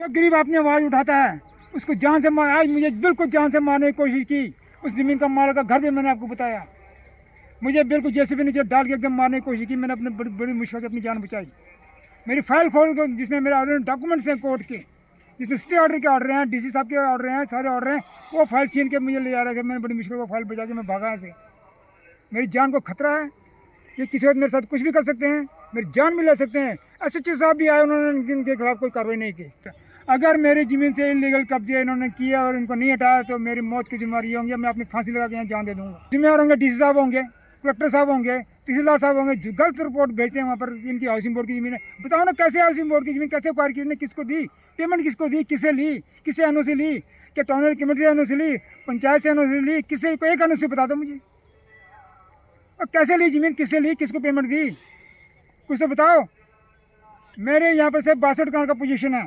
जो गरीब अपनी आवाज़ उठाता है उसको जान से आज मुझे बिल्कुल जान से मारने की कोशिश की। उस ज़मीन का मालिक का घर भी मैंने आपको बताया। मुझे बिल्कुल जैसे भी नीचे डाल के एकदम मारने की कोशिश की। मैंने अपने बड़ी मुश्किल से अपनी जान बचाई। मेरी फाइल खोल कर जिसमें मेरे डॉक्यूमेंट्स हैं कोर्ट के, जिसमें स्टे ऑर्डर के ऑर्डर हैं, डीसी साहब के ऑर्डर हैं, सारे ऑर्डर हैं, वो फाइल छीन के मुझे ले जा रहे थे। मैंने बड़ी मुश्किल वो फाइल बचा के मैं भागा से। मेरी जान को खतरा है। ये किसी वक्त मेरे साथ कुछ भी कर सकते हैं, मेरी जान भी ले सकते हैं। एसएचओ साहब भी आए, उन्होंने इनके खिलाफ कोई कार्रवाई नहीं की। अगर मेरी ज़मीन से इलीगल कब्जे इन्होंने किया और इनको नहीं हटाया तो मेरी मौत की जिम्मेदारी होंगी। मैं अपनी फांसी लगा के यहाँ जान दे दूँगा। जिम्मेदार होंगे डीसी साहब होंगे, कलेक्टर साहब होंगे, तहसीलदार साहब होंगे, जो गलत रिपोर्ट भेजते हैं वहाँ पर इनकी हाउसिंग बोर्ड की ज़मीन है। बताओ ना कैसे हाउसिंग बोर्ड की ज़मीन कैसे एक्वायर की, किसको दी, पेमेंट किसको दी, किसे ली, किसे एनओसी ली, क्या टाउन कमेटी से एनओसी ली, पंचायत से एनओसी ली, किसे को एक एनओसी बता दो मुझे। और कैसे ली ज़मीन, किससे ली, किसको पेमेंट दी, कुछ तो बताओ। मेरे यहाँ पर से 62 कनाल का पोजीशन है,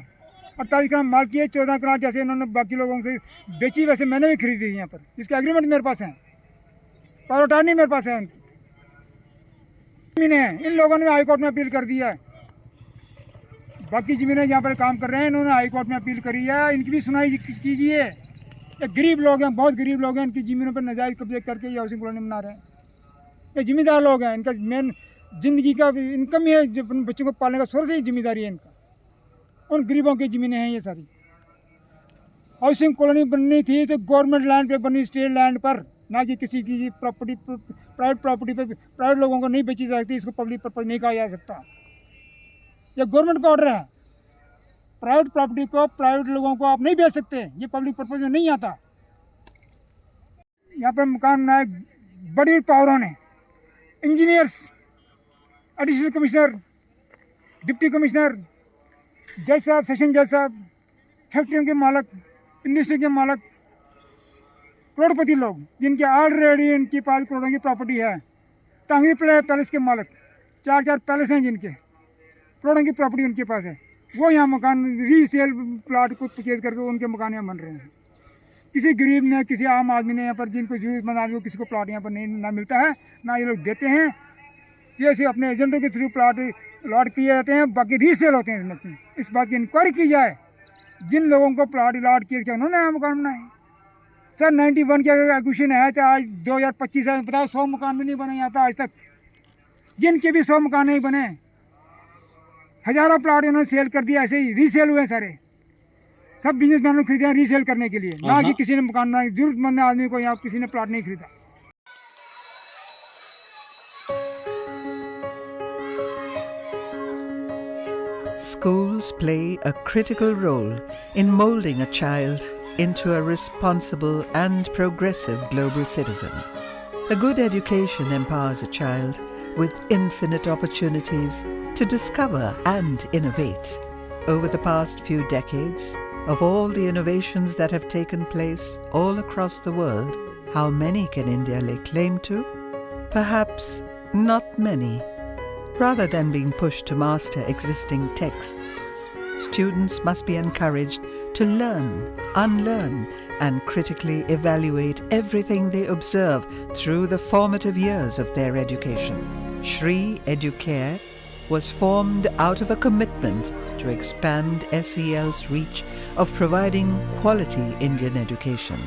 48 कनाल माल की है, 14 कनाल जैसे इन्होंने बाकी लोगों से बेची वैसे मैंने भी खरीदी यहाँ पर, जिसके एग्रीमेंट मेरे पास है, पावर अटॉर्नी मेरे पास है उनकी ज़मीनें। इन लोगों ने हाई कोर्ट में अपील कर दिया है। बाकी ज़मीनें जहाँ पर काम कर रहे हैं इन्होंने हाई कोर्ट में अपील करी है, इनकी भी सुनाई कीजिए। ये गरीब लोग हैं, बहुत गरीब लोग हैं, इनकी ज़मीनों पर नाजायज़ कब्जे करके ये हाउसिंग कॉलोनी बना रहे हैं। ये जिम्मेदार लोग हैं, इनका मेन ज़िंदगी का इनकम ही है, जो अपने बच्चों को पालने का सोर्स ही जिम्मेदारी है इनका। उन गरीबों की ज़मीनें हैं ये सारी। हाउसिंग कॉलोनी बननी थी तो गवर्नमेंट लैंड पे बनी, स्टेट लैंड पर, ना कि किसी की प्रॉपर्टी, प्राइवेट प्रॉपर्टी पे प्राइवेट लोगों को नहीं बेची जा सकती। इसको पब्लिक पर्पज नहीं कहा जा सकता। यह गवर्नमेंट का ऑर्डर है। प्राइवेट प्रॉपर्टी को प्राइवेट लोगों को आप नहीं बेच सकते, ये पब्लिक पर्पज में नहीं आता। यहाँ पर मकान बनाए बड़ी पावरों ने, engineers, additional commissioner, deputy commissioner, जज साहब, सेशन जज साहब, फैक्ट्रियों के मालक, इंडस्ट्री के मालक, करोड़पति लोग जिनके ऑलरेडी इनके पास करोड़ों की प्रॉपर्टी है। टांगी पैलेस के मालक, 4 पैलेस हैं जिनके, करोड़ों की प्रॉपर्टी उनके पास है। वो यहाँ मकान रीसेल प्लाट को परचेज करके उनके मकान यहाँ बन रहे हैं। किसी गरीब ने, किसी आम आदमी ने यहाँ पर, जिनको जरूरतमंद आदमी को किसी को प्लाट यहाँ पर नहीं ना मिलता है, ना ये लोग देते हैं। जैसे अपने एजेंटों के थ्रू प्लाट अलॉट किए जाते हैं, बाकी रीसेल होते हैं। इस बात की इंक्वायरी की जाए, जिन लोगों को प्लाट अलॉट किए क्या उन्होंने यहाँ मकान बनाए। सर 91 के एक्विजिशन है तो आज 2025 है, बताओ 100 मकान भी नहीं बने यहाँ था आज तक। जिनके भी 100 मकान नहीं बने, हज़ारों प्लाट इन्होंने सेल कर दिया, ऐसे ही रीसेल हुए सारे। सब बिजनेसमैन ने खरीदे रीसेल करने के लिए, ना कि किसी ने मकान बनाया। जरूरतमंद आदमी को यहाँ किसी ने प्लाट नहीं खरीदा। Schools play a critical role in molding a child into a responsible and progressive global citizen. A good education empowers a child with infinite opportunities to discover and innovate. Over the past few decades, of all the innovations that have taken place all across the world, how many can India lay claim to? Perhaps not many. Rather than being pushed to master existing texts, students must be encouraged to learn, unlearn, and critically evaluate everything they observe through the formative years of their education. Shri Educare was formed out of a commitment to expand SEL's reach of providing quality Indian education.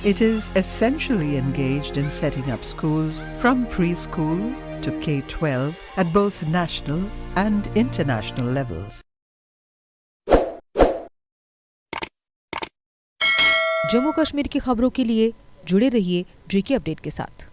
It is essentially engaged in setting up schools from preschool to K-12 at both national and international levels. Jammu Kashmir की खबरों के लिए जुड़े रहिए JK update के साथ।